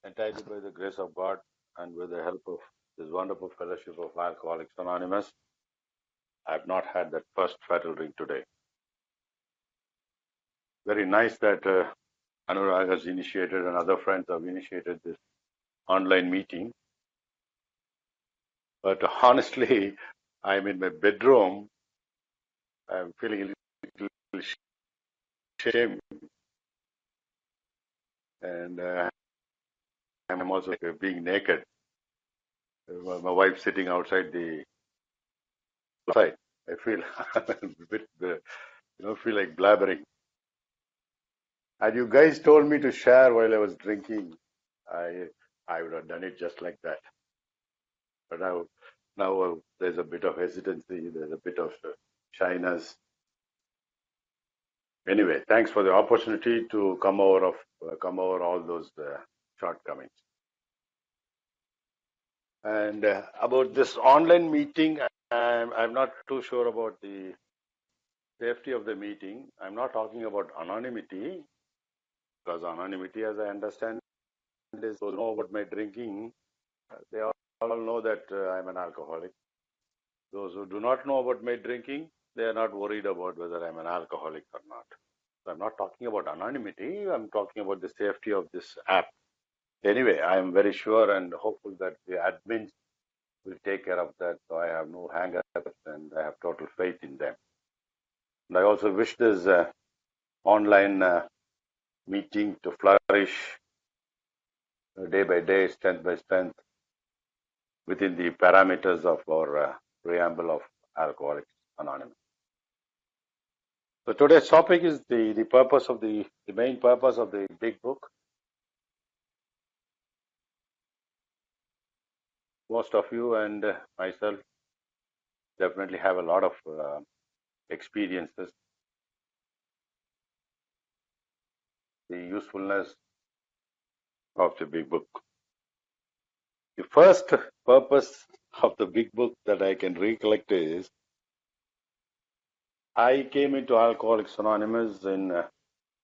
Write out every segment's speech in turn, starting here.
entitled by the grace of God and with the help of this wonderful fellowship of Alcoholics Anonymous, I have not had that first fatal drink today. Very nice that Anurag has initiated and other friends have initiated this online meeting. But honestly, I'm in my bedroom. I'm feeling a little shame, and I'm also like being naked. My wife sitting outside the side. I feel a bit, feel like blabbering. And you guys told me to share while I was drinking. I would have done it just like that. But now there's a bit of hesitancy. There's a bit of shyness. Anyway, thanks for the opportunity to come over all those shortcomings. And about this online meeting, I'm not too sure about the safety of the meeting. I'm not talking about anonymity, because anonymity, as I understand, is those who know about my drinking. They all know that I'm an alcoholic. Those who do not know about my drinking, they are not worried about whether I'm an alcoholic or not. So I'm not talking about anonymity. I'm talking about the safety of this app. Anyway, I am very sure and hopeful that the admins will take care of that. So I have no hang-ups and I have total faith in them. And I also wish this online meeting to flourish day by day, strength by strength, within the parameters of our preamble of Alcoholics Anonymous. So today's topic is the purpose of the main purpose of the big book. Most of you and myself definitely have a lot of experiences. The usefulness of the big book. The first purpose of the big book that I can recollect is I came into Alcoholics Anonymous in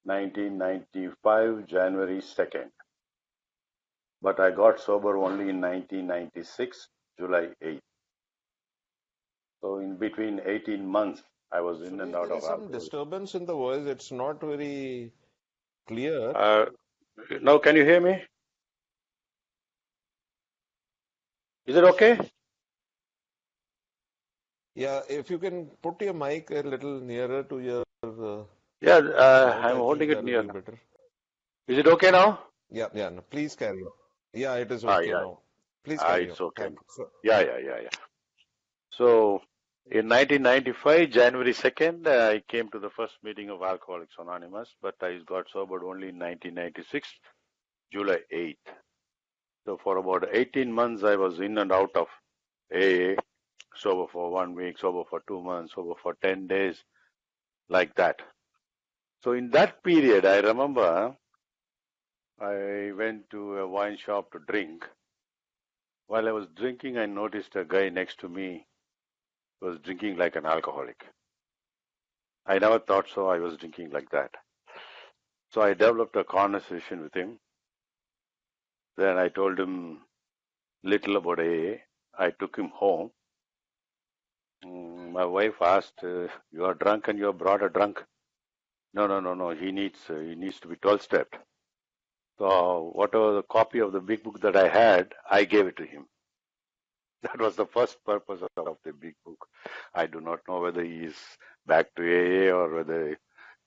1995, January 2nd. But I got sober only in 1996, July 8th. So in between 18 months, I was in and out of alcohol. There is some disturbance in the voice. It's not very clear. Now, can you hear me? Is it okay? Yeah, if you can put your mic a little nearer to your Yeah, mouth, I'm I holding think it that will near be now. better. Is it okay now? Yeah, no, please carry on. Yeah, it is okay Yeah. now. Please carry on. It's okay. Thank you. Yeah. So in 1995, January 2nd, I came to the first meeting of Alcoholics Anonymous, but I got sobered only in 1996, July 8th. So for about 18 months, I was in and out of AA, sober for 1 week, sober for 2 months, sober for 10 days, like that. So in that period, I remember I went to a wine shop to drink. While I was drinking, I noticed a guy next to me was drinking like an alcoholic. I never thought so. I was drinking like that. So I developed a conversation with him. Then I told him little about AA. I took him home. My wife asked, "You are drunk and you brought a drunk?" No. He needs to be 12-stepped. So whatever the copy of the big book that I had, I gave it to him. That was the first purpose of the big book. I do not know whether he is back to AA or whether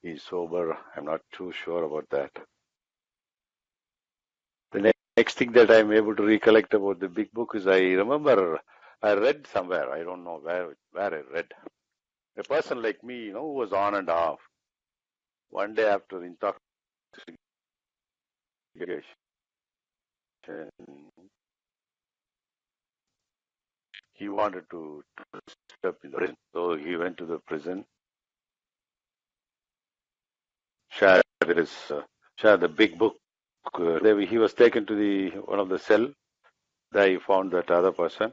he's sober. I'm not too sure about that. The next thing that I'm able to recollect about the big book is I remember I read somewhere, I don't know where I read. A person like me, who was on and off. One day after intoxication, he wanted to step in the prison. So he went to the prison, shared the big book. He was taken to one of the cell. There he found that other person.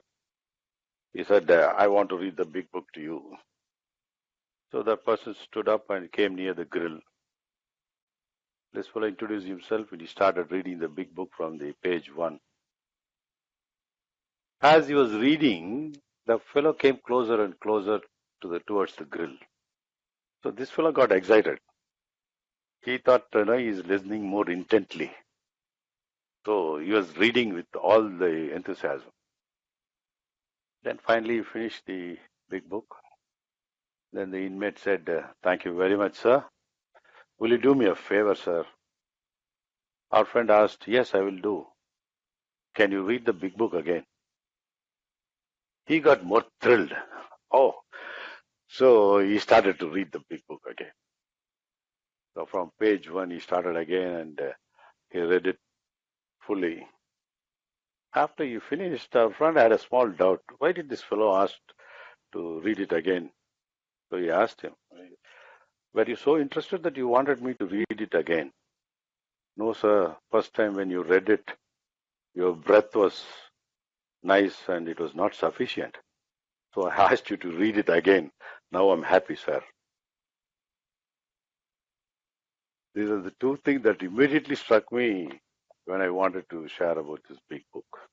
He said, "I want to read the big book to you." So that person stood up and came near the grill. This fellow introduced himself and he started reading the big book from the page 1. As he was reading, the fellow came closer and closer towards the grill. So this fellow got excited. He thought he is listening more intently. So he was reading with all the enthusiasm. Then finally he finished the big book. Then the inmate said, "Thank you very much, sir. Will you do me a favor, sir?" Our friend asked, "Yes, I will do. Can you read the big book again?" He got more thrilled. Oh, so he started to read the big book again. So from page 1, he started again and he read it fully. After he finished, our friend had a small doubt. Why did this fellow ask to read it again? So he asked him, "Were you so interested that you wanted me to read it again?" "No, sir. First time when you read it, your breath was nice and it was not sufficient. So I asked you to read it again. Now I'm happy, sir." These are the two things that immediately struck me when I wanted to share about this big book.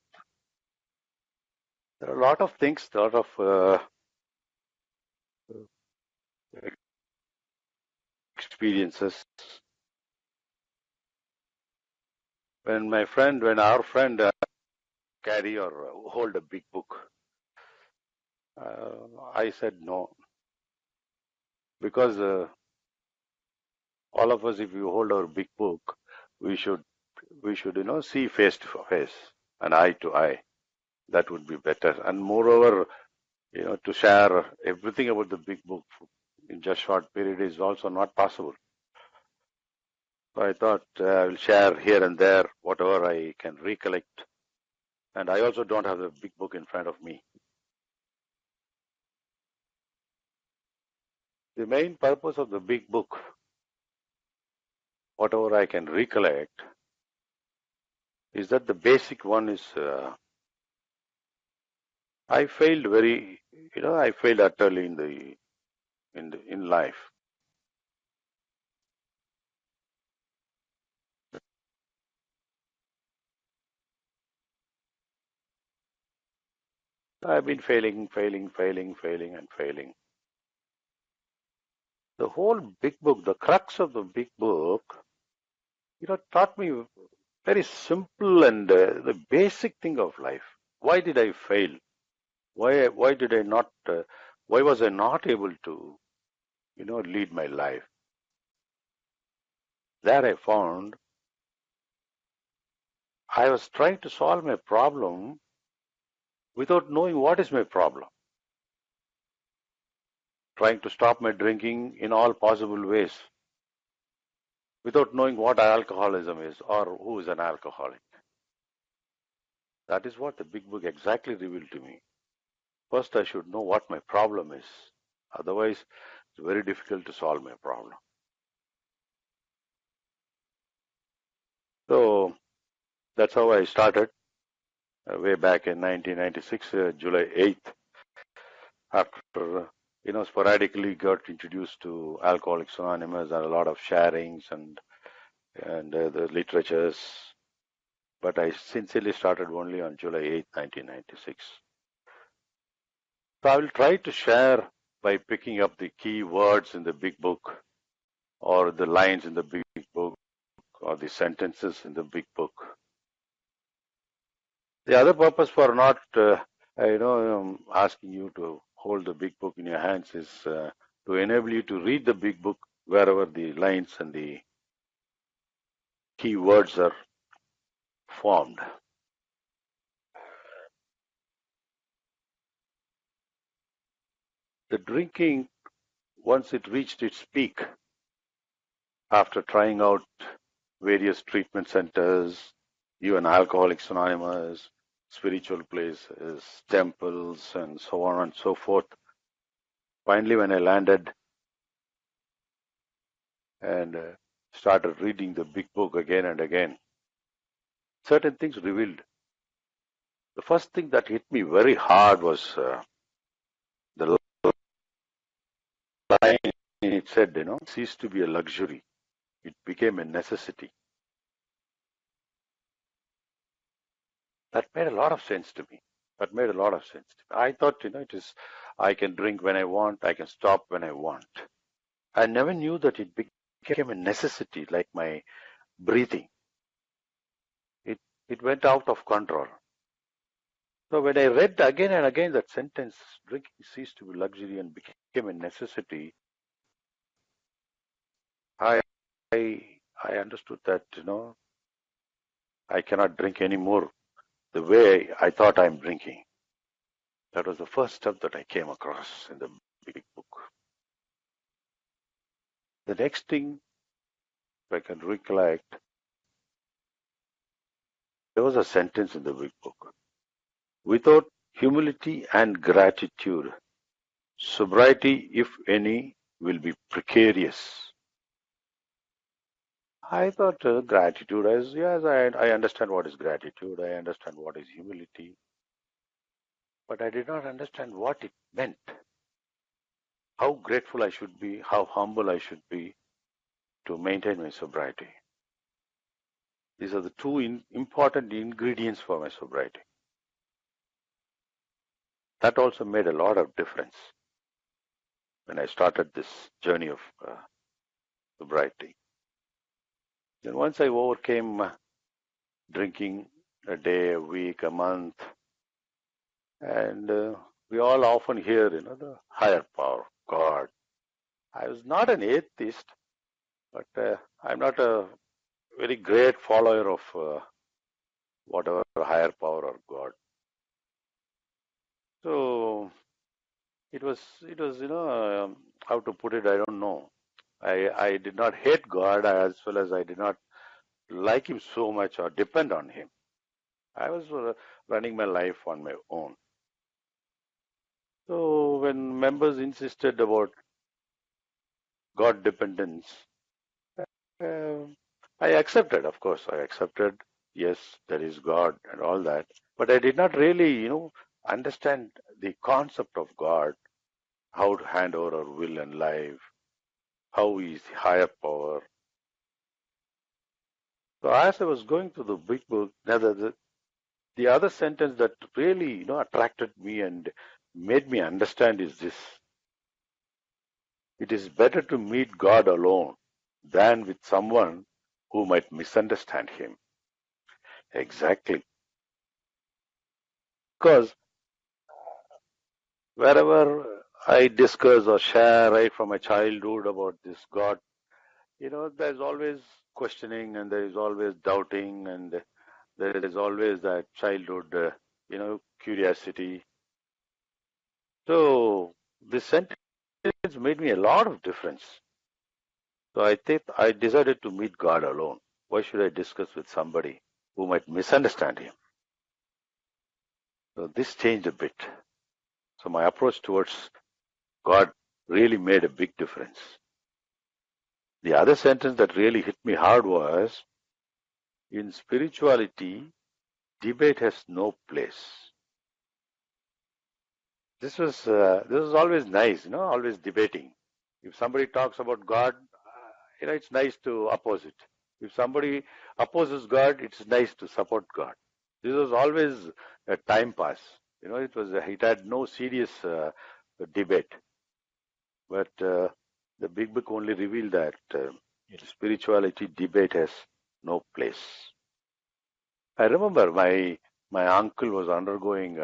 There are a lot of things, a lot of experiences. When our friend carry or hold a big book, I said no, because all of us, if we hold our big book, we should see face to face and eye to eye. That would be better. And moreover, to share everything about the big book in just short period is also not possible. So I thought I will share here and there whatever I can recollect. And I also don't have the big book in front of me. The main purpose of the big book, whatever I can recollect, is that the basic one is I failed I failed utterly in life. I've been failing, and failing. The whole big book, the crux of the big book, taught me very simple and the basic thing of life. Why did I fail? Why did I not? Why was I not able to, lead my life? There I found I was trying to solve my problem without knowing what is my problem. Trying to stop my drinking in all possible ways without knowing what alcoholism is or who is an alcoholic. That is what the big book exactly revealed to me. First, I should know what my problem is. Otherwise, it's very difficult to solve my problem. So that's how I started way back in 1996, July 8th, after sporadically got introduced to Alcoholics Anonymous and a lot of sharings and the literatures. But I sincerely started only on July 8th, 1996. So I will try to share by picking up the key words in the big book or the lines in the big book or the sentences in the big book. The other purpose for not, asking you to hold the big book in your hands is to enable you to read the big book wherever the lines and the key words are formed. The drinking, once it reached its peak, after trying out various treatment centers, even Alcoholics Anonymous, spiritual places, temples, and so on and so forth. Finally, when I landed and started reading the big book again and again, certain things revealed. The first thing that hit me very hard was the line it said, cease to be a luxury. It became a necessity. That made a lot of sense to me. That made a lot of sense. I thought, it is, I can drink when I want, I can stop when I want. I never knew that it became a necessity, like my breathing. It went out of control. So when I read again and again that sentence, drinking ceased to be luxury and became a necessity, I I understood that, I cannot drink anymore the way I thought I'm drinking. That was the first step that I came across in the big book. The next thing, if I can recollect, there was a sentence in the big book. Without humility and gratitude, sobriety, if any, will be precarious. I thought gratitude as, yes, I understand what is gratitude, I understand what is humility, but I did not understand what it meant. How grateful I should be, how humble I should be to maintain my sobriety. These are the two important ingredients for my sobriety. That also made a lot of difference when I started this journey of sobriety. Then once I overcame drinking a day, a week, a month, and we all often hear, the higher power, God. I was not an atheist, but I'm not a very great follower of whatever higher power or God. So it was, how to put it, I don't know. I did not hate God as well as I did not like him so much or depend on him. I was running my life on my own. So when members insisted about God dependence, uh, I accepted, of course, I accepted, yes, there is God and all that. But I did not really, understand the concept of God, how to hand over our will and life, how he is higher power. So as I was going through the big book, the other sentence that really, attracted me and made me understand is this. It is better to meet God alone than with someone who might misunderstand him. Exactly. Because wherever I discuss or share right from my childhood about this God, there's always questioning and there is always doubting and there is always that childhood, curiosity. So this sentence made me a lot of difference. So I think I decided to meet God alone. Why should I discuss with somebody who might misunderstand him? So this changed a bit. So my approach towards God really made a big difference. The other sentence that really hit me hard was, in spirituality, debate has no place. This was always nice, always debating. If somebody talks about God, it's nice to oppose it. If somebody opposes God, it's nice to support God. This was always a time pass. It had no serious debate. But the big book only revealed that in spirituality, debate has no place. I remember my uncle was undergoing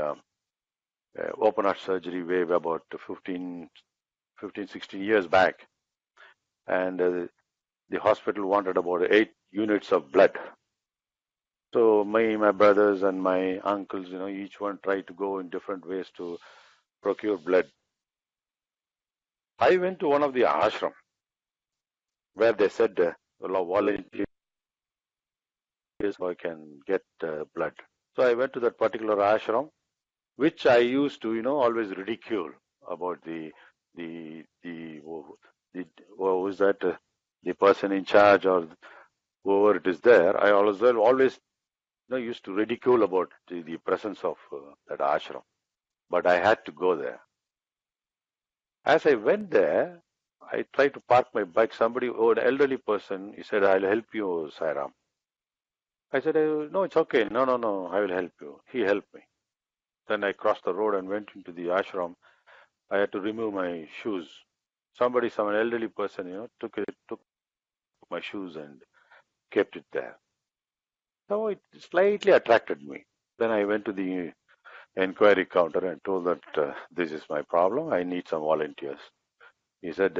open heart surgery way about 15, 16 years back. And the hospital wanted about 8 units of blood. So my brothers and my uncles, each one tried to go in different ways to procure blood. I went to one of the ashram where they said, volunteers so I can get blood. So I went to that particular ashram, which I used to, always ridicule about the what was that, the person in charge or whoever it is there. I always used to ridicule about the presence of that ashram. But I had to go there. As I went there, I tried to park my bike. Somebody, an elderly person, he said, I'll help you, Sairam. I said, no, it's okay. No, no, no, I will help you. He helped me. Then I crossed the road and went into the ashram. I had to remove my shoes. Some elderly person, took my shoes and kept it there. So it slightly attracted me. Then I went to the inquiry counter and told that this is my problem. I need some volunteers. He said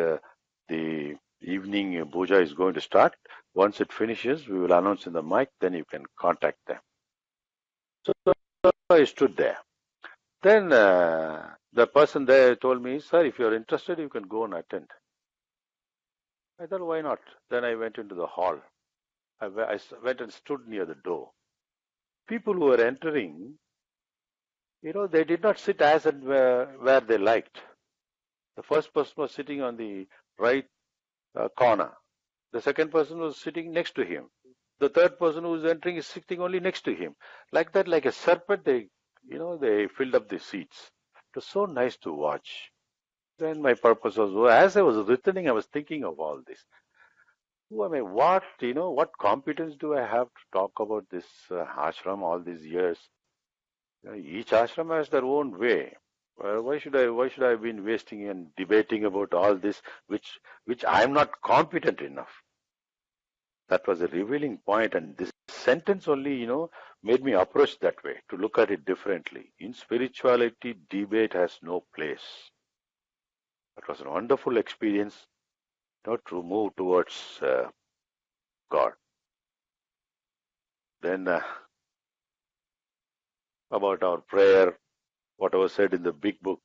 the evening puja is going to start. Once it finishes, we will announce in the mic. Then you can contact them. So I stood there. Then the person there told me, sir, if you're interested, you can go and attend. I thought, why not? Then I went into the hall. I went and stood near the door. People who were entering, they did not sit as and where they liked. The first person was sitting on the right corner. The second person was sitting next to him. The third person who was entering is sitting only next to him. Like that, like a serpent, they filled up the seats. It was so nice to watch. Then my purpose was, as I was returning, I was thinking of all this. Who am I? What competence do I have to talk about this ashram all these years? Each ashram has their own way. Why should I have been wasting and debating about all this, which I am not competent enough? That was a revealing point, and this sentence only, made me approach that way, to look at it differently. In spirituality, debate has no place. It was a wonderful experience, to move towards God. Then about our prayer, whatever said in the big book,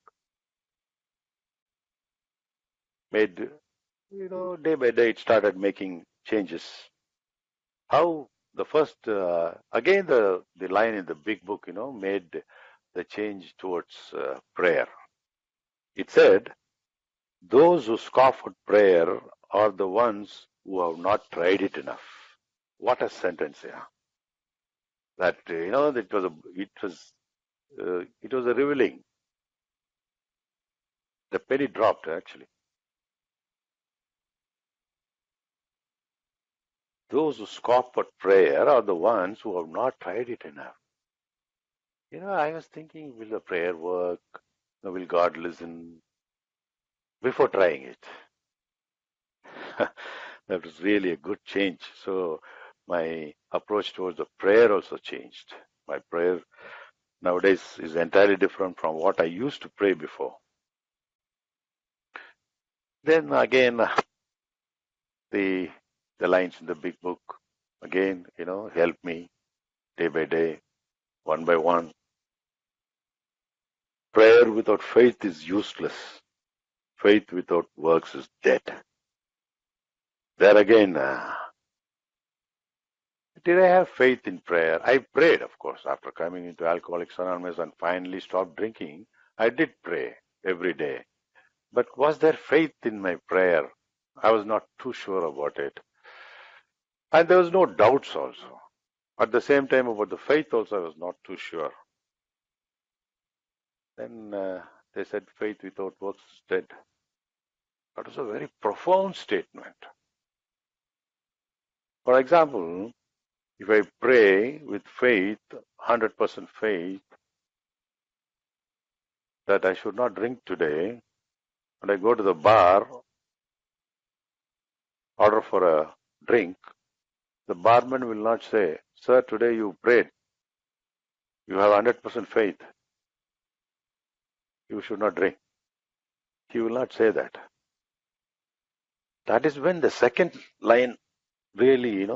made, day by day it started making changes. How the first, again, the line in the big book, made the change towards prayer. It said, those who scoff at prayer are the ones who have not tried it enough. What a sentence, yeah. That, it was a revealing. The penny dropped, actually. Those who scoff at prayer are the ones who have not tried it enough. I was thinking, will the prayer work? Will God listen? Before trying it. That was really a good change. So my approach towards the prayer also changed. My prayer nowadays is entirely different from what I used to pray before. Then again, the lines in the big book, again, help me day by day, one by one. Prayer without faith is useless. Faith without works is dead. There again, did I have faith in prayer? I prayed, of course, after coming into Alcoholics Anonymous and finally stopped drinking. I did pray every day. But was there faith in my prayer? I was not too sure about it. And there was no doubts also. At the same time, about the faith also, I was not too sure. Then they said, faith without works is dead. That was a very profound statement. For example, if I pray with faith, 100% faith, that I should not drink today, and I go to the bar, order for a drink, the barman will not say, sir, today you prayed, you have 100% faith, you should not drink. He will not say that. That is when the second line really,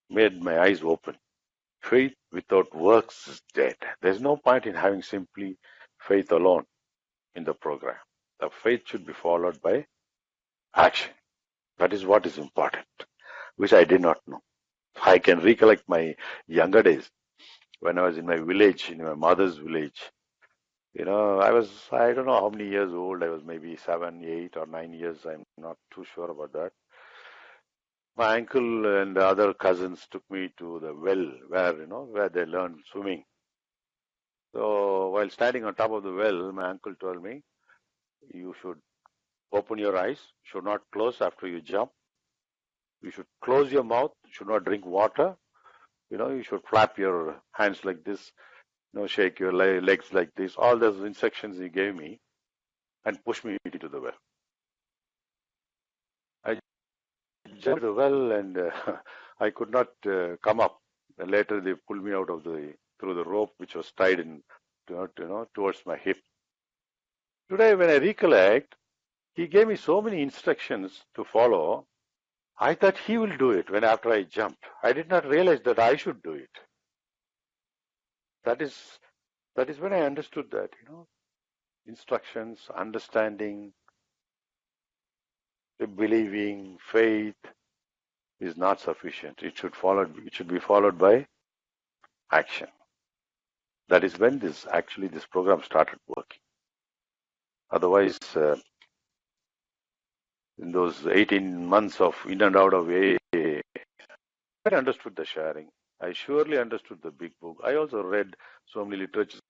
made my eyes open. Faith without works is dead. There's no point in having simply faith alone in the program. The faith should be followed by action. That is what is important, which I did not know. I can recollect my younger days when I was in my village, in my mother's village. I don't know how many years old. I was maybe 7, 8, or 9 years. I'm not too sure about that. My uncle and the other cousins took me to the well where they learned swimming. So while standing on top of the well, my uncle told me, you should Open your eyes, should not close after you jump. You should close your mouth, should not drink water. You should flap your hands like this, shake your legs like this. All those instructions he gave me and pushed me into the well. I jumped the well and I could not come up. And later they pulled me out of through the rope which was tied in, towards my hip. Today, when I recollect, he gave me so many instructions to follow. I thought he will do it when after I jumped. I did not realize that I should do it. That is when I understood that, instructions, understanding, believing, faith is not sufficient. It should be followed by action. That is when this program started working. Otherwise, in those 18 months of in and out of AA, I understood the sharing. I surely understood the big book. I also read so many literatures.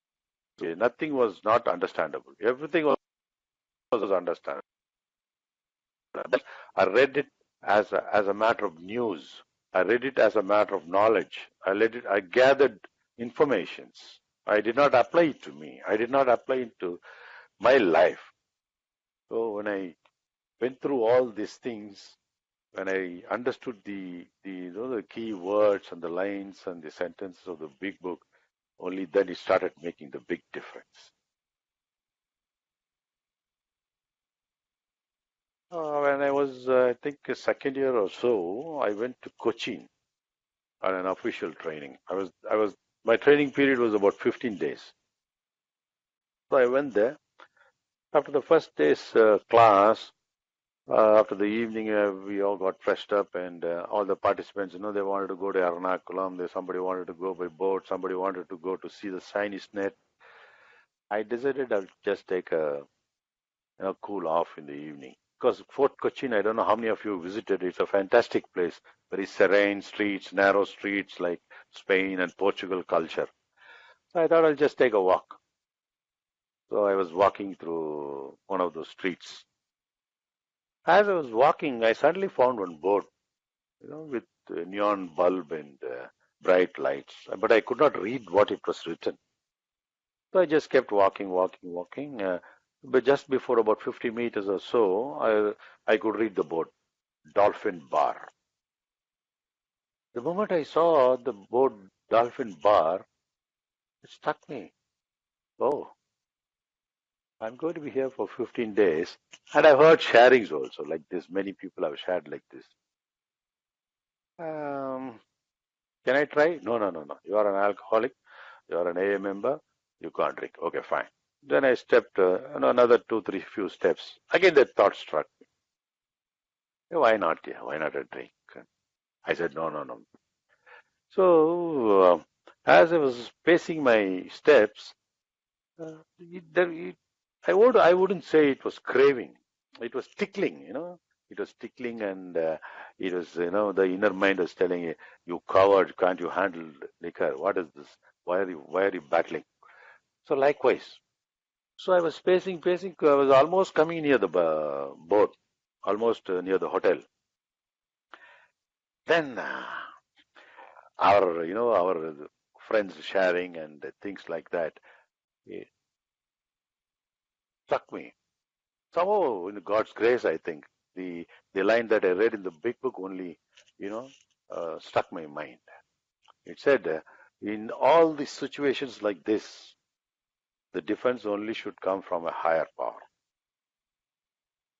Nothing was not understandable. Everything was understandable. I read it as a matter of news. I read it as a matter of knowledge. I gathered informations. I did not apply it to me. I did not apply it to my life. So when I went through all these things, when I understood the key words and the lines and the sentences of the big book, only then it started making the big difference. When I was, I think, a second year or so, I went to Cochin on an official training. My training period was about 15 days. So I went there. After the first day's class, after the evening, we all got freshed up, and all the participants, they wanted to go to Ernakulam. Somebody wanted to go by boat. Somebody wanted to go to see the Chinese net. I decided I'll just take a cool off in the evening. Because Fort Cochin, I don't know how many of you visited. It's a fantastic place. Very serene streets, narrow streets like Spain and Portugal culture. So I thought I'll just take a walk. So I was walking through one of those streets. As I was walking, I suddenly found one board, with a neon bulb and bright lights. But I could not read what it was written. So I just kept walking, walking, walking. But just before about 50 meters or so, I could read the board, Dolphin Bar. The moment I saw the board Dolphin Bar, it struck me. Oh, I'm going to be here for 15 days. And I've heard sharings also like this. Many people have shared like this. Um, can I try? No, no, no, no. You are an alcoholic. You are an AA member. You can't drink. Okay, fine. Then I stepped another 2, 3 few steps. Again, that thought struck me. Hey, why not? Yeah, why not a drink? I said, no, no, no. So as I was pacing my steps, I wouldn't say it was craving. It was tickling, It was tickling, and it was, the inner mind was telling you coward, can't you handle liquor? What is this? Why are you battling? So likewise. So I was pacing. I was almost coming near the boat, almost near the hotel. Then our friends sharing and things like that, it struck me. Somehow, in God's grace, I think the line that I read in the big book only, struck my mind. It said, in all these situations like this, the defense only should come from a higher power.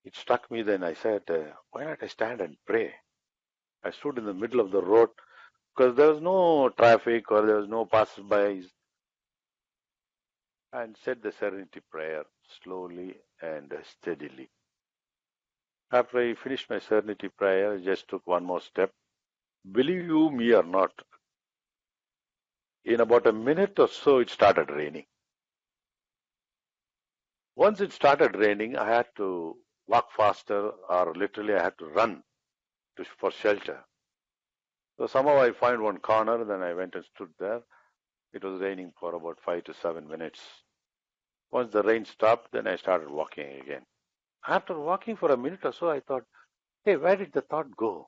It struck me. Then I said, why not I stand and pray? I stood in the middle of the road because there was no traffic or there was no passers-by, and said the serenity prayer slowly and steadily. After I finished my serenity prayer, I just took one more step. Believe you me or not, in about a minute or so, it started raining. Once it started raining, I had to walk faster, or literally I had to run for shelter. So somehow I found one corner, then I went and stood there. It was raining for about 5 to 7 minutes. Once the rain stopped, then I started walking again. After walking for a minute or so, I thought, hey, where did the thought go?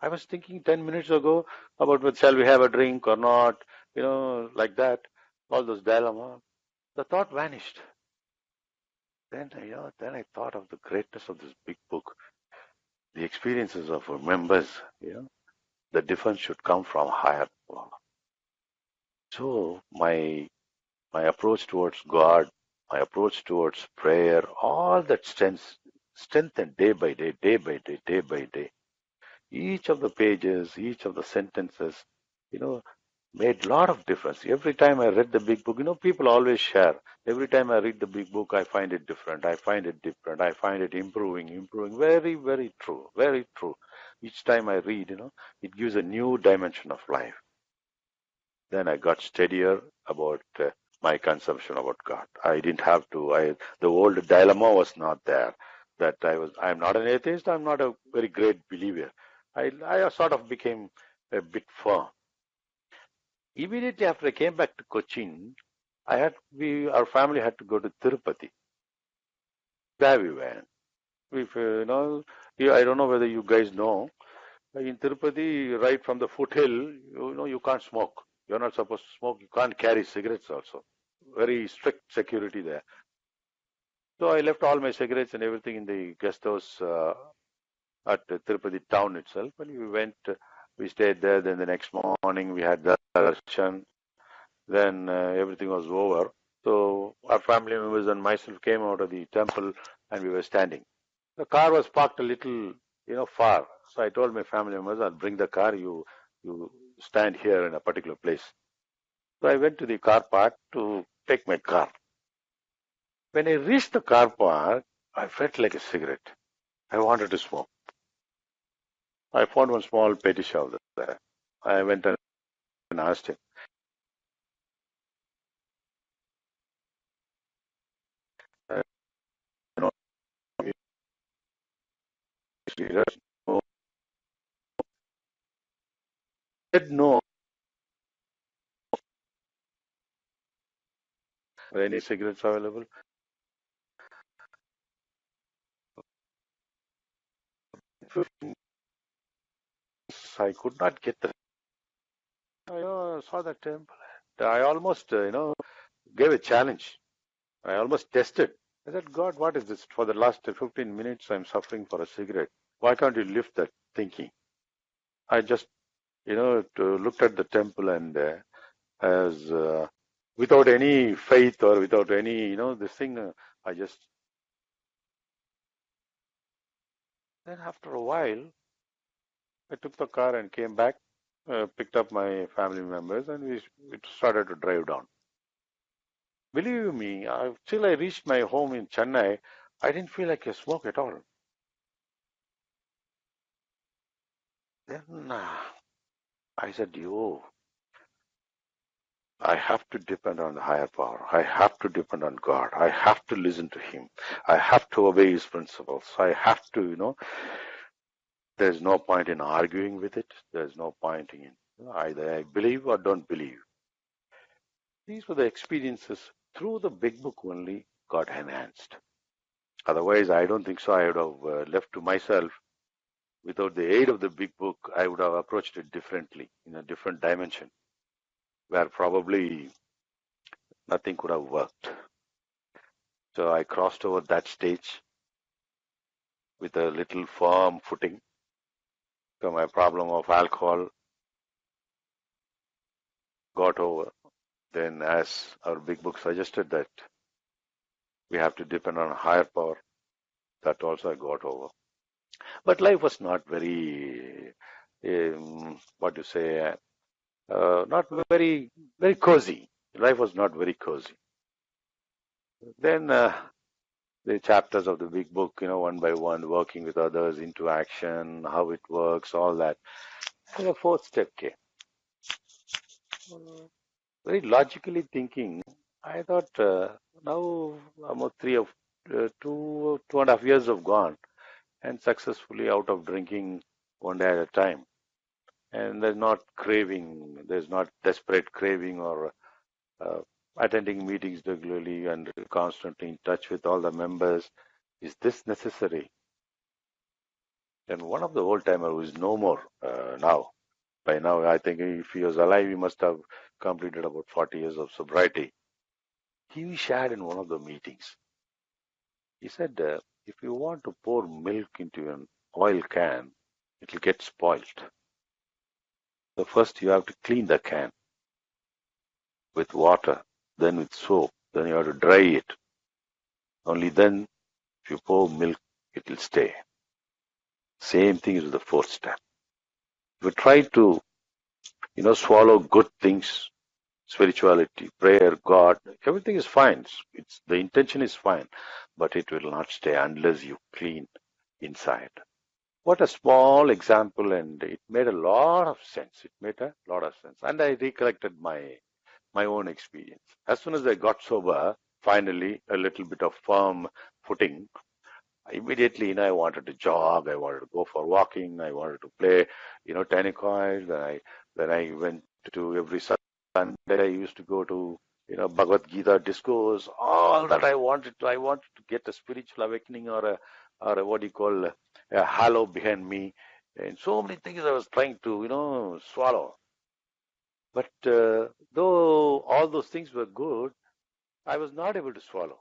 I was thinking 10 minutes ago about whether shall we have a drink or not, like that, all those dilemma. The thought vanished. Then I thought of the greatness of this big book, the experiences of our members. The difference should come from higher power. So my approach towards God, my approach towards prayer, all that strengthened day by day, day by day, day by day. Each of the pages, each of the sentences, you know, made a lot of difference. Every time I read the big book, people always share. Every time I read the big book, I find it different. I find it different. I find it improving, improving. Very, very true. Very true. Each time I read, it gives a new dimension of life. Then I got steadier about my consumption about God. I didn't have to. The old dilemma was not there. That I'm not an atheist. I'm not a very great believer. I sort of became a bit firm. Immediately after I came back to Cochin, our family had to go to Tirupati. There we went. If I don't know whether you guys know, in Tirupati, right from the foothill, you can't smoke. You're not supposed to smoke. You can't carry cigarettes also. Very strict security there. So I left all my cigarettes and everything in the guest house at Tirupati town itself. And we stayed there. Then the next morning we had the darshan. Then everything was over. So our family members and myself came out of the temple and we were standing. The car was parked a little, far. So I told my family members, I'll bring the car. You stand here in a particular place. So I went to the car park to take my car. When I reached the car park, I felt like a cigarette. I wanted to smoke. I found one small petty shop there. I went and asked him, uh, you know, cigarettes? No. He said no. Are any cigarettes available? I could not get the. I saw the temple. I almost, gave a challenge. I almost tested. I said, God, what is this? For the last 15 minutes, I'm suffering for a cigarette. Why can't you lift that thinking? I just, looked at the temple and as without any faith or without any, this thing, I just. Then after a while, I took the car and came back, picked up my family members, and we started to drive down. Believe me, till I reached my home in Chennai, I didn't feel like a smoke at all. Then I said, yo, I have to depend on the higher power. I have to depend on God. I have to listen to Him. I have to obey His principles. I have to, there's no point in arguing with it. There's no point in either I believe or don't believe. These were the experiences through the big book only got enhanced. Otherwise, I don't think so. I would have left to myself. Without the aid of the big book, I would have approached it differently, in a different dimension, where probably nothing could have worked. So I crossed over that stage with a little firm footing. So my problem of alcohol got over. Then, as our big book suggested that we have to depend on a higher power, that also I got over. But life was not very, what you say, not very, very cozy. Life was not very cozy. Then the chapters of the big book, one by one, working with others into action, how it works, all that. And the fourth step came. Very logically thinking, I thought now almost 2.5 years have gone, and successfully out of drinking one day at a time. And there's not craving, there's not desperate craving or attending meetings regularly and constantly in touch with all the members. Is this necessary? And one of the old timer who is no more now. By now, I think if he was alive, he must have completed about 40 years of sobriety. He shared in one of the meetings. He said, if you want to pour milk into an oil can, it will get spoiled. So first you have to clean the can with water, then with soap, then you have to dry it. Only then, if you pour milk, it will stay. Same thing is the fourth step. If you try to, swallow good things, spirituality, prayer, God, everything is fine. It's the intention is fine, but it will not stay unless you clean inside. What a small example, and it made a lot of sense. It made a lot of sense, and I recollected my own experience. As soon as I got sober, finally a little bit of firm footing. Immediately, I wanted to jog. I wanted to go for walking. I wanted to play, tennis. Then I went to every Sunday. I used to go to, Bhagavad Gita discourse. All that I wanted to get a spiritual awakening or a what do you call a halo behind me, and so many things I was trying to, swallow. But though all those things were good, I was not able to swallow.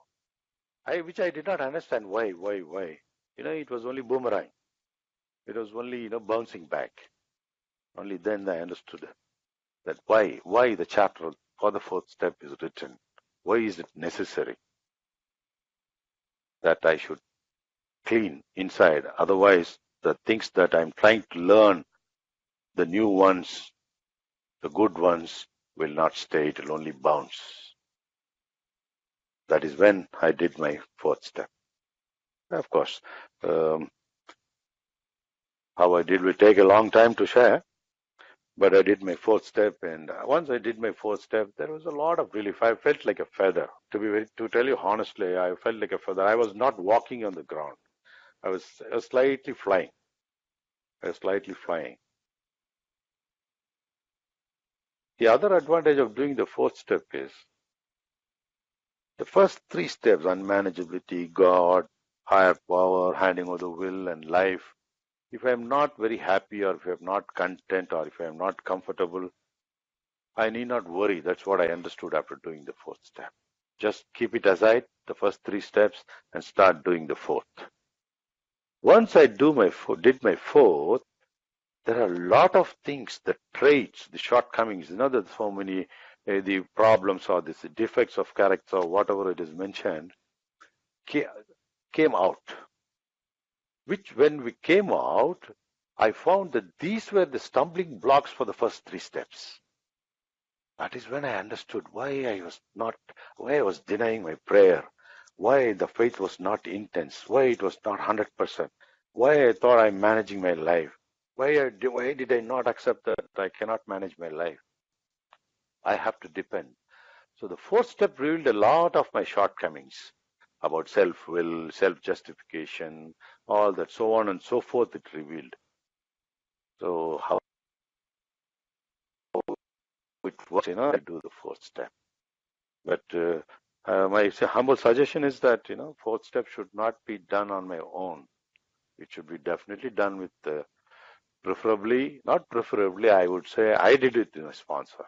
Which I did not understand why. It was only boomerang. It was only, bouncing back. Only then I understood that why the chapter for the fourth step is written. Why is it necessary that I should clean inside? Otherwise, the things that I'm trying to learn, the new ones, the good ones, will not stay. It will only bounce. That is when I did my fourth step. Of course, um, how I did will take a long time to share. But I did my fourth step, and once I did my fourth step, there was a lot of relief. I felt like a feather. To tell you honestly, I felt like a feather. I was not walking on the ground. I was slightly flying. I was slightly flying. The other advantage of doing the fourth step is the first three steps: unmanageability, God, higher power, handing over the will and life. If I'm not very happy, or if I'm not content, or if I'm not comfortable, I need not worry. That's what I understood after doing the fourth step. Just keep it aside, the first three steps, and start doing the fourth. Once I did my fourth, there are a lot of things, the traits, the shortcomings, there's so many, the problems or the defects of character or whatever it is mentioned, came out. Which when we came out, I found that these were the stumbling blocks for the first three steps. That is when I understood why I was denying my prayer, why the faith was not intense, why it was not 100%, why I thought I'm managing my life, why did I not accept that I cannot manage my life. I have to depend. So the fourth step revealed a lot of my shortcomings about self-will, self-justification, all that, so on and so forth. It revealed. So how it works, I do the fourth step. But my humble suggestion is that, fourth step should not be done on my own. It should be definitely done with, not preferably, I would say I did it in a sponsor.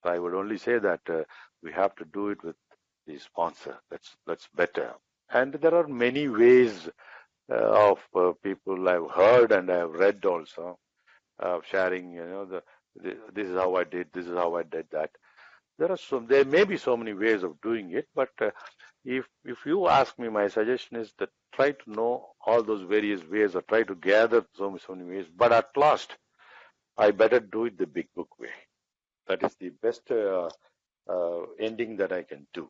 So I would only say that we have to do it with the sponsor. That's better. And there are many ways of people I've heard and I've read also of sharing, this is how I did, this is how I did that. There may be so many ways of doing it, but if you ask me, my suggestion is that try to know all those various ways, or try to gather so many ways. But at last, I better do it the big book way. That is the best ending that I can do.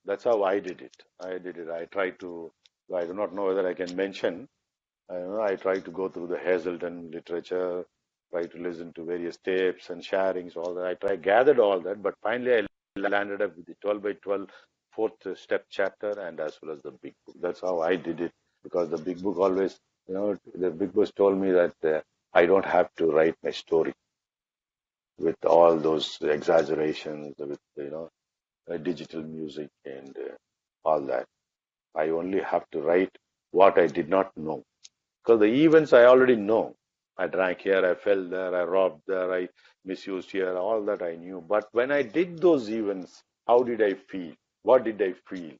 That's how I did it. I tried to. I do not know whether I can mention. I tried to go through the Hazelden literature, try to listen to various tapes and sharings, all that. Gathered all that, but finally I landed up with the 12 by 12 fourth step chapter, and as well as the big book. That's how I did it, because the big book always, the big book told me that I don't have to write my story with all those exaggerations, with, digital music and all that. I only have to write what I did not know. Because the events I already know. I drank here, I fell there, I robbed there, I misused here, all that I knew. But when I did those events, how did I feel? What did I feel?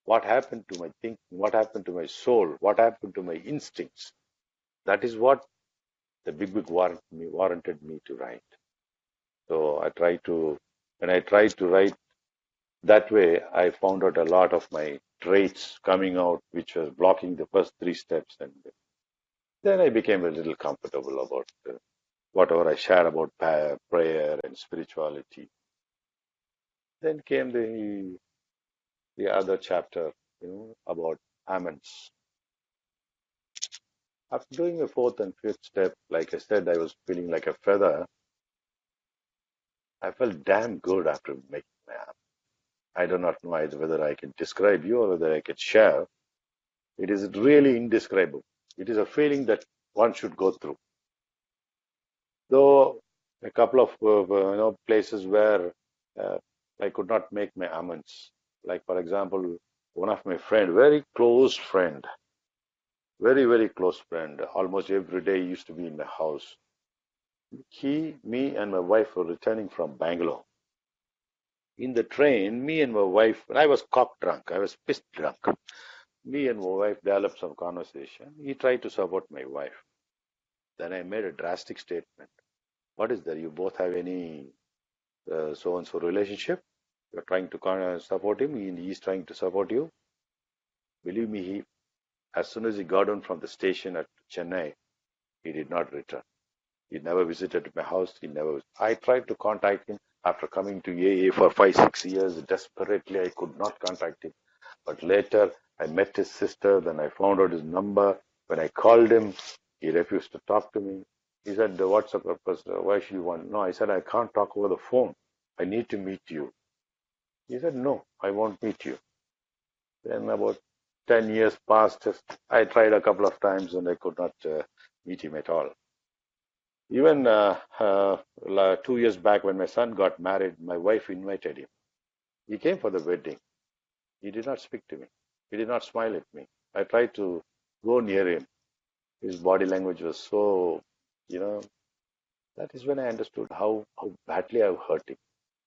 What happened to my thinking? What happened to my soul? What happened to my instincts? That is what the big book warranted me to write. So when I tried to write that way, I found out a lot of my traits coming out, which was blocking the first three steps. And then I became a little comfortable about whatever I shared about prayer and spirituality. Then came the other chapter, about amens. After doing the fourth and fifth step, like I said, I was feeling like a feather. I felt damn good after making my amen. I do not know whether I can describe you or whether I can share. It is really indescribable. It is a feeling that one should go through. Though a couple of places where uh, I could not make my amends. Like for example, one of my friend, very close friend, very very close friend, almost every day used to be in my house. He, me, and my wife were returning from Bangalore. In the train, me and my wife, I was cock drunk, I was pissed drunk. Me and my wife developed some conversation. He tried to support my wife. Then I made a drastic statement. What is there? You both have any so and so relationship? You're trying to support him, and he's trying to support you. Believe me, as soon as he got on from the station at Chennai, he did not return. He never visited my house. He never. I tried to contact him after coming to AA for 5, 6 years. Desperately, I could not contact him. But later, I met his sister. Then I found out his number. When I called him, he refused to talk to me. He said, "What's the purpose? Why should you want?" No, I said, "I can't talk over the phone. I need to meet you." He said, "No, I won't meet you." Then about 10 years passed. I tried a couple of times and I could not meet him at all. Even 2 years back, when my son got married, my wife invited him. He came for the wedding. He did not speak to me. He did not smile at me. I tried to go near him. His body language was so, you know, that is when I understood how badly I've hurt him.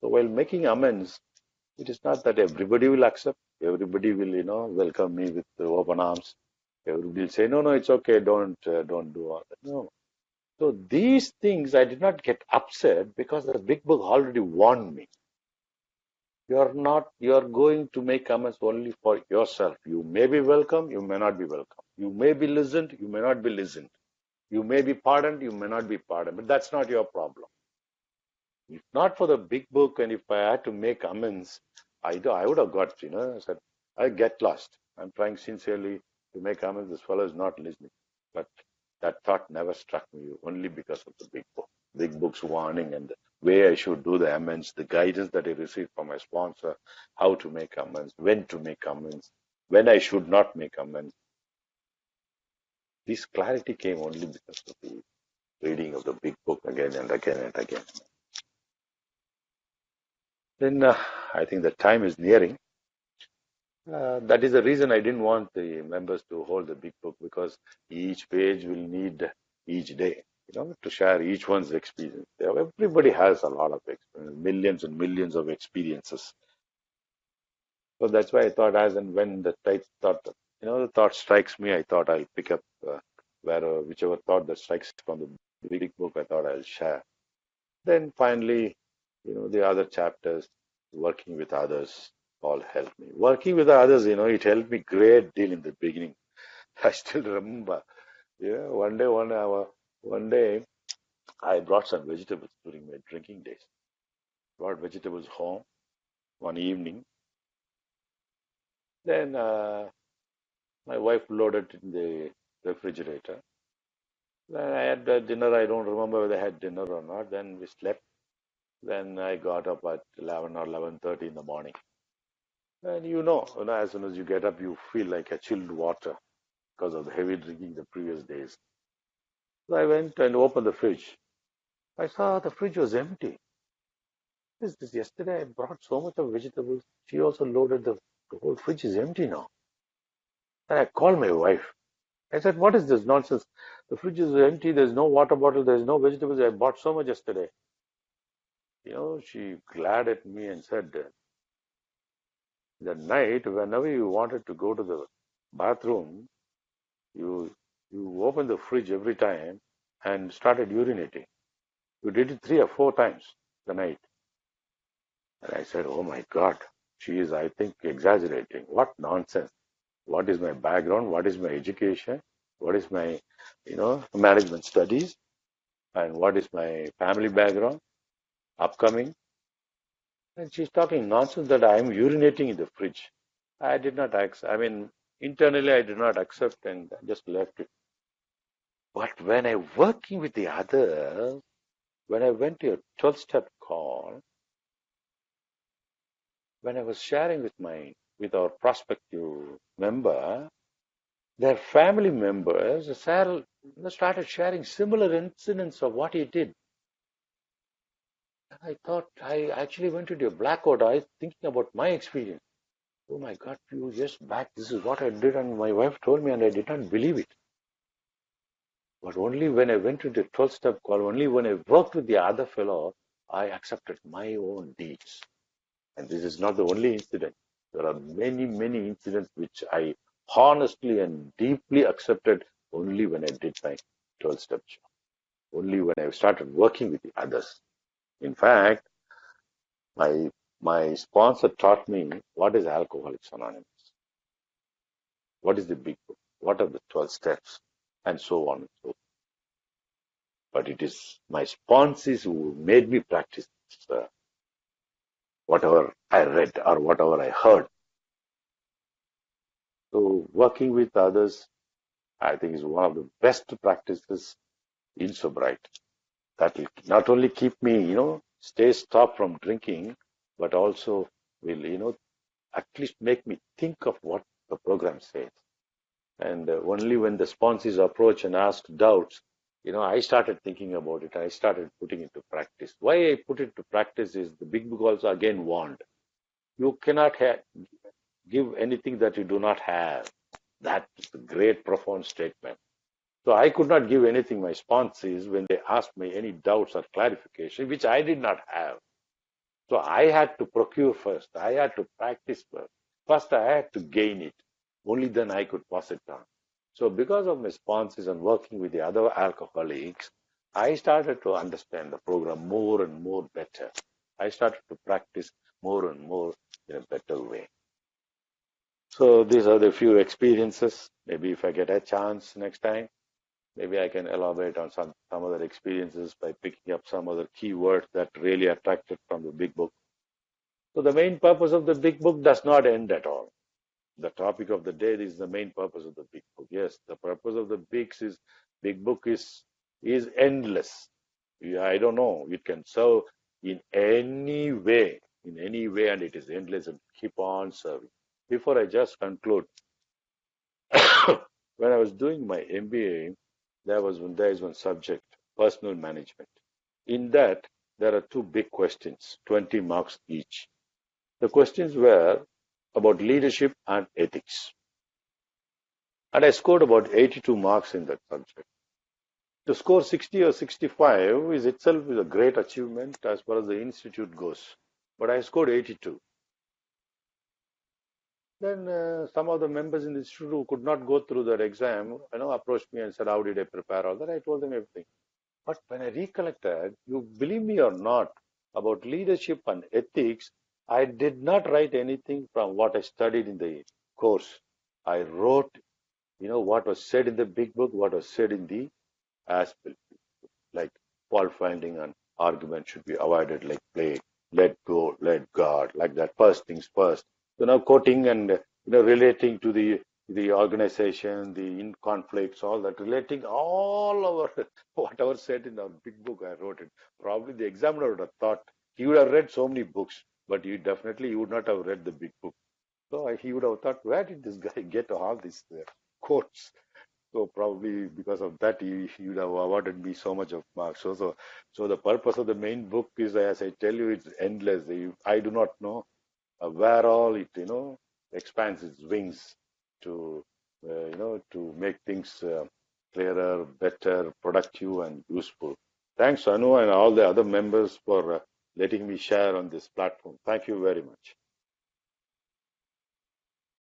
So while making amends, it is not that everybody will accept, everybody will, welcome me with open arms. Everybody will say, no, no, it's okay, don't do all that. No. So these things I did not get upset because the big book already warned me. You're going to make amends only for yourself. You may be welcome, you may not be welcome. You may be listened, you may not be listened. You may be pardoned, you may not be pardoned, but that's not your problem. If not for the big book, and if I had to make amends, I would have got, said, I get lost. I'm trying sincerely to make amends. This fellow is not listening. But that thought never struck me, only because of the big book. Big book's warning and the way I should do the amends, the guidance that I received from my sponsor, how to make amends, when to make amends, when I should not make amends. This clarity came only because of the reading of the big book again and again and again. Then I think the time is nearing. That is the reason I didn't want the members to hold the big book, because each page will need each day, to share each one's experience. Everybody has a lot of experience, millions and millions of experiences. So that's why I thought, as and when the thought strikes me, I thought I'll pick up whichever thought that strikes from the big book, I thought I'll share. Then finally, the other chapters, working with others, all helped me. Working with others, it helped me great deal in the beginning. I still remember, one day I brought some vegetables during my drinking days. Brought vegetables home one evening. Then my wife loaded it in the refrigerator. Then I had dinner. I don't remember whether I had dinner or not. Then we slept. Then I got up at 11 or 11:30 in the morning. And as soon as you get up, you feel like a chilled water because of the heavy drinking the previous days. So I went and opened the fridge. I saw the fridge was empty. This yesterday I brought so much of vegetables. She also loaded the whole fridge is empty now. And I called my wife. I said, what is this nonsense? The fridge is empty. There's no water bottle. There's no vegetables. I bought so much yesterday. She glared at me and said, that night, whenever you wanted to go to the bathroom, you you opened the fridge every time and started urinating. You did it 3 or 4 times the night. And I said, oh my God, she is, I think, exaggerating. What nonsense. What is my background? What is my education? What is my, management studies? And what is my family background? Upcoming. And she's talking nonsense that I am urinating in the fridge. I did not accept, internally I did not accept and I just left it. But when I working with the others, when I went to a 12-step call, when I was sharing with our prospective member, their family members started sharing similar incidents of what he did. I thought I actually went into a blackout. I was thinking about my experience. Oh my God, few years back, this is what I did, and my wife told me, and I did not believe it. But only when I went to the 12-step call, only when I worked with the other fellow, I accepted my own deeds. And this is not the only incident. There are many, many incidents which I honestly and deeply accepted only when I did my 12-step job, only when I started working with the others. In fact, my my sponsor taught me what is Alcoholics Anonymous, what is the big book, what are the 12 steps, and so on and so forth. But it is my sponsors who made me practice whatever I read or whatever I heard. So working with others, I think, is one of the best practices in sobriety. That will not only keep me, stay stopped from drinking, but also will, at least make me think of what the program says. And only when the sponsors approach and ask doubts, I started thinking about it. I started putting it to practice. Why I put it to practice is the big book also again warned. You cannot give anything that you do not have. That is a great, profound statement. So I could not give anything my sponsors when they asked me any doubts or clarification, which I did not have. So I had to procure first. I had to practice first. First, I had to gain it. Only then I could pass it on. So because of my sponsors and working with the other alcoholics, I started to understand the program more and more better. I started to practice more and more in a better way. So these are the few experiences. Maybe if I get a chance next time, maybe I can elaborate on some other experiences by picking up some other keywords that really attracted from the big book. So the main purpose of the big book does not end at all. The topic of the day is the main purpose of the big book. Yes, the purpose of the big book is endless. Yeah, I don't know. It can serve in any way, and it is endless and keep on serving. Before I just conclude, when I was doing my MBA, there is one subject, personal management. In that, there are two big questions, 20 marks each. The questions were about leadership and ethics. And I scored about 82 marks in that subject. To score 60 or 65 is itself a great achievement as far as the institute goes. But I scored 82. Then some of the members in the institute who could not go through that exam, approached me and said, "How did I prepare all that?" I told them everything. But when I recollected, you believe me or not, about leadership and ethics, I did not write anything from what I studied in the course. I wrote, what was said in the big book, what was said in the aspect, like fault finding and argument should be avoided, like play, let go, let God, like that. First things first. Quoting and relating to the organization, the in conflicts, all that, relating all our whatever said in our big book, I wrote it. Probably the examiner would have thought he would have read so many books, but he would not have read the big book. So he would have thought, where did this guy get all these quotes? So probably because of that, he would have awarded me so much of marks. So the purpose of the main book is, as I tell you, it's endless. I do not know where all it, expands its wings to to make things clearer, better, productive, and useful. Thanks, Anu, and all the other members for letting me share on this platform. Thank you very much.